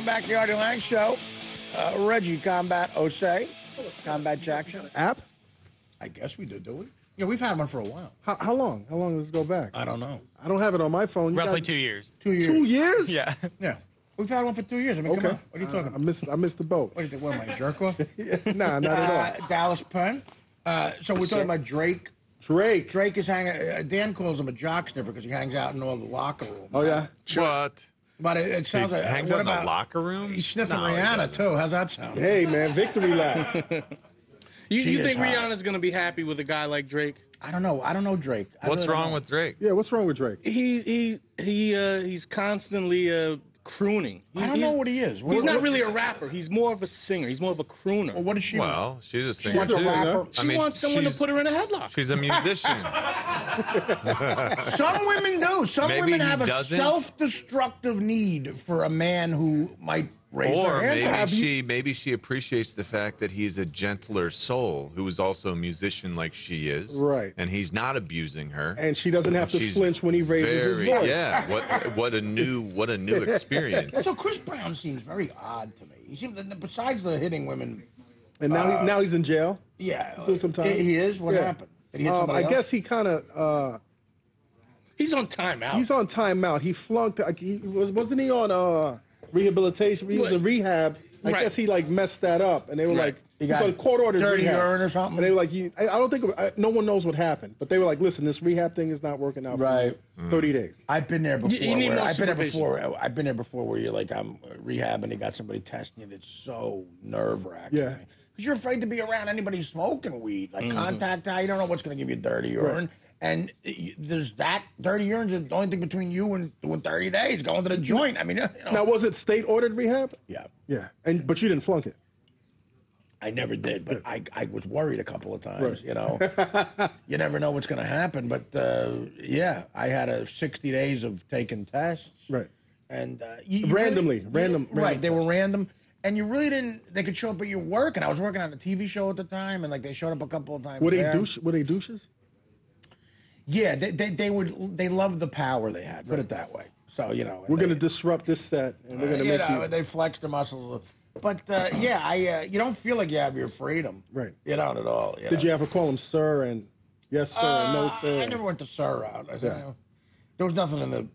Welcome back to the Artie Lange Show. Reggie, Combat Osse, Combat Jackson. App? I guess we do we? Yeah, we've had one for a while. How long? How long does it go back? I don't know. I don't have it on my phone. Roughly 2 years. 2 years. 2 years? Yeah. Yeah. We've had one for 2 years. I mean, Okay. come on. What are you talking about? I missed the boat. What do you think? What am I, a jerk off? Nah, not at all. Dallas Penn. So we're talking about Drake. Drake. Drake is hanging. Dan calls him a jock sniffer because he hangs out in all the locker rooms. Oh, yeah? What? But it sounds He like hangs what out in the about locker room? He's sniffing No, he Rihanna doesn't. too. How's that sound? Hey, man, victory lap. You She think is hot. Rihanna's going to be happy with a guy like Drake? I don't know. I don't know Drake. I What's really don't wrong know. with Drake? Yeah, what's wrong with Drake? He's constantly crooning. I don't know what he is. He's not really a rapper. He's more of a singer. He's more of a crooner. What does she Well, she's a She singer wants a too. rapper. She wants someone to she's- put her in a headlock. She's a musician. Some women do. Some Maybe women he have a doesn't. self-destructive need for a man who might raise Or their hand. maybe she appreciates the fact that he's a gentler soul who is also a musician like she is. Right. And he's not abusing her. And she doesn't have to She's flinch when he raises his very- voice. Yeah. What a new experience. So Chris Brown seems very odd to me. He seems, besides the hitting women, And now he's in jail. yeah, He's doing some time. He is. What Yeah. happened? Did he hit somebody I else? guess he kind of He's on timeout. he's on timeout. He flunked. Wasn't he on rehabilitation? He was in rehab. I Right. guess he like messed that up, and they were Right. like, He he's got on court ordered dirty rehab. urine or something? And they were like, I don't think no one knows what happened, but they were like, listen, this rehab thing is not working out. Right. For you. 30 days. I've been there before. You need where- more I've been there supervision. before. I've been there before where you're like, I'm rehabbing, they got somebody testing you. And it's so nerve wracking. Yeah. Because you're afraid to be around anybody smoking weed, like contact high. You don't know what's going to give you dirty urine. And there's that dirty urine's the only thing between you and doing 30 days, going to the joint. I mean, you know. Now, was it state ordered rehab? Yeah. Yeah. But you didn't flunk it. I never did, but I was worried a couple of times, Right. you know. You never know what's going to happen. But, yeah, I had 60 days of taking tests. Right. And Randomly. Random Right, they were tests. random. And you really didn't, they could show up at your work. And I was working on a TV show at the time, and like they showed up a couple of times. Were they there. douches? Yeah, they loved the power they had, put it that way. So, you know. We're going to disrupt this set, and we're going to you make know, you. they flex the muscles. But, you don't feel like you have your freedom. Right. You don't at all. Did you ever call him sir and yes sir and no sir? I never went to sir out. I said, there was nothing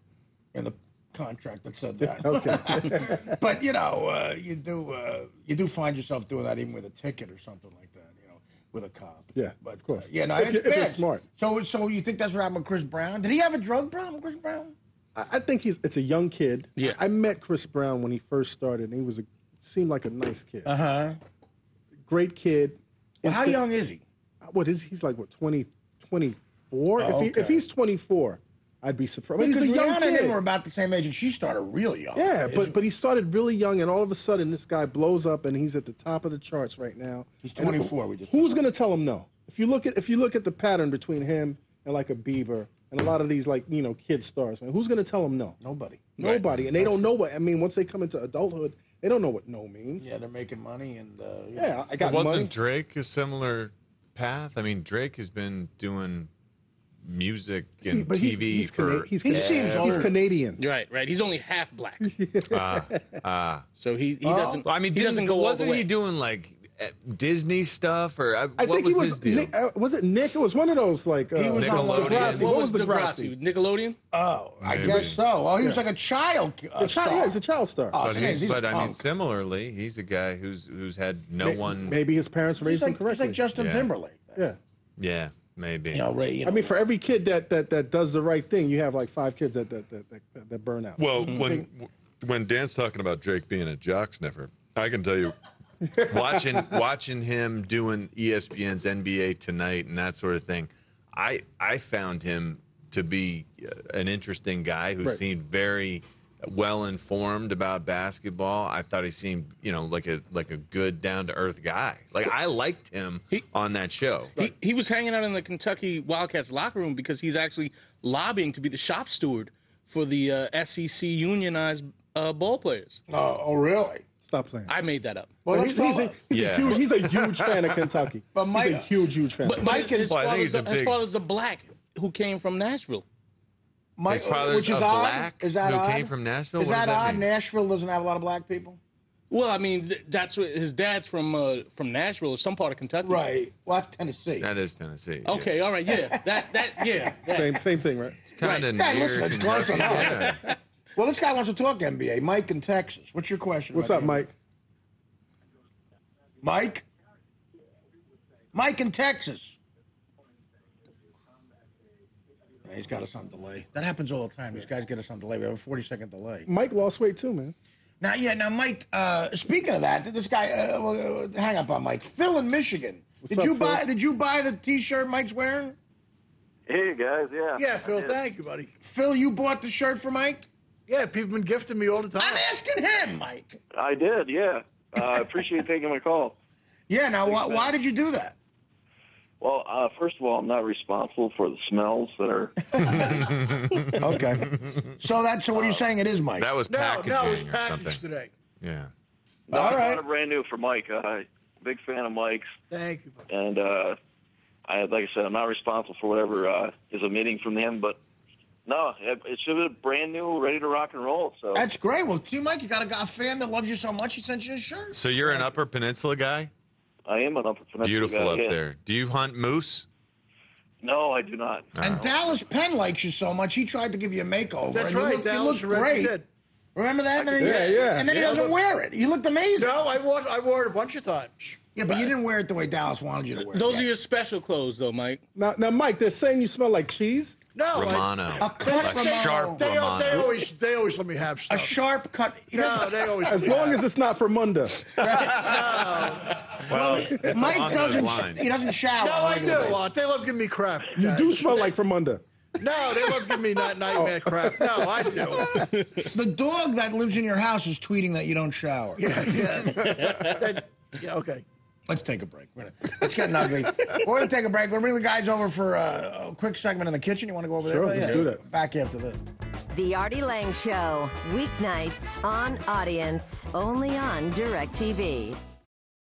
in the contract that said that. Okay. But you do find yourself doing that even with a ticket or something like that. You know, with a cop. Yeah, but of course. yeah, no, If it's you're bad. smart. So you think that's what happened with Chris Brown? Did he have a drug problem, Chris Brown? I think it's a young kid. Yeah. I met Chris Brown when he first started, and he seemed like a nice kid. Great kid. Well, how young is he? What is he's like? What 24? Oh, okay. If he's 24, I'd be surprised. But he's Because a young Rihanna and him kid. were about the same age, and she started real young. Yeah, but he started really young, and all of a sudden, this guy blows up, and he's at the top of the charts right now. He's And 24. Who's going to tell him no? If you look at the pattern between him and like a Bieber and a lot of these kid stars, man, who's going to tell him no? Nobody. Nobody, and they don't know what. I mean, once they come into adulthood, they don't know what no means. Yeah, they're making money, and Yeah, I got Wasn't money. Drake a similar path? I mean, Drake has been doing music and But TV he's for. He's seems He's old. Canadian. Right. He's only half black. So he doesn't. Well, I mean, he doesn't go all the wasn't way. he doing like Disney stuff or I what think was he was. his deal? Nick, was it Nick? It was one of those like. He was on Nickelodeon. Degrassi. What What was was Degrassi? Degrassi? Nickelodeon? oh, I Maybe. guess so. Oh, he was like a child star. Yeah, he's a child star. Oh, But, so he's, he's a but I mean, punk. similarly, he's a guy who's had no one. Maybe his parents He's raised him like, correctly. Justin Yeah. Timberlake. Yeah. Yeah, maybe. You know, Ray. You know, I mean, for every kid that does the right thing, you have like 5 kids that burn out. Well, when Dan's talking about Drake being a jock sniffer, I can tell you, watching him doing ESPN's NBA Tonight and that sort of thing, I found him to be an interesting guy who Right. seemed very well informed about basketball. I thought he seemed, like a good down to earth guy. Like I liked him on that show. He was hanging out in the Kentucky Wildcats locker room because he's actually lobbying to be the shop steward for the SEC unionized ball players. oh, really? Stop playing. I made that up. Well, he's, let's he's, talk- a, he's, Yeah. a huge, he's a huge fan of Kentucky. But he's Mike- a huge fan. But Mike his, Well, I think father's he's a his big- father's a black who came from Nashville. His father's which is of odd. black Is that who odd? came from Nashville? Is What does that odd? mean? Nashville doesn't have a lot of black people. Well, I mean, that's what his dad's from Nashville or some part of Kentucky. Right. Well, that's Tennessee. That is Tennessee. Okay, all right, yeah. That. Same thing, right? Kind of Hey, near listen, it's close Kentucky. enough. Yeah. Well, this guy wants to talk NBA. Mike in Texas. What's your question? What's about up, Mike? Mike? Mike in Texas. Yeah, he's got us on delay. That happens all the time. These guys get us on delay. We have a 40-second delay. Mike lost weight too, man. Now, Mike. Speaking of that, this guy. Hang up on Mike. Phil in Michigan. What's up, Phil? Did you buy the T-shirt Mike's wearing? Hey guys, yeah. Yeah, Phil, thank you, buddy. Phil, you bought the shirt for Mike? Yeah, people been gifting me all the time. I'm asking him, Mike. I did, yeah. I appreciate taking my call. Yeah. Now, why did you do that? Well, first of all, I'm not responsible for the smells that are. Okay. So what are you saying? It is Mike. That was No, packaging it was or packaged something. today. Yeah. No, All I right. bought a brand new for Mike. Big fan of Mike's, Thank you, buddy. and like I said, I'm not responsible for whatever is emitting from him. But no, it should have been brand new, ready to rock and roll. So That's great. Well, see, Mike, you got a fan that loves you so much, he sent you a shirt. So you're an Upper Peninsula guy? I am an Upper Peninsula Beautiful guy, up yeah. there. Do you hunt moose? No, I do not. And Dallas Penn likes you so much, he tried to give you a makeover. That's and right, Dallas you look Reggie great. did. Remember that? And then Yeah. And then he doesn't wear it. You looked amazing. No, I wore it a bunch of times. Yeah, but you didn't wear it the way Dallas wanted you to wear it. Those are Yeah. your special clothes, though, Mike. Now, Mike, they're saying you smell like cheese. No, Romano. A cut A Romano. sharp they Romano. always let me have A stuff. sharp cut. No, they always. As long as it's not for Munda. Well, it's Mike along those doesn't. lines. He doesn't shower. No, on a I do regular a basis. lot. They love giving me crap. You do smell like for Munda. No, they love giving me nightmare crap. No, I do. The dog that lives in your house is tweeting that you don't shower. Yeah, okay. Let's take a break. Let's get ugly. We're going to take a break. We'll bring the guys over for a quick segment in the kitchen. You want to go over there? Sure, let's do that. Back after this. The Artie Lange Show, weeknights on Audience, only on DirecTV.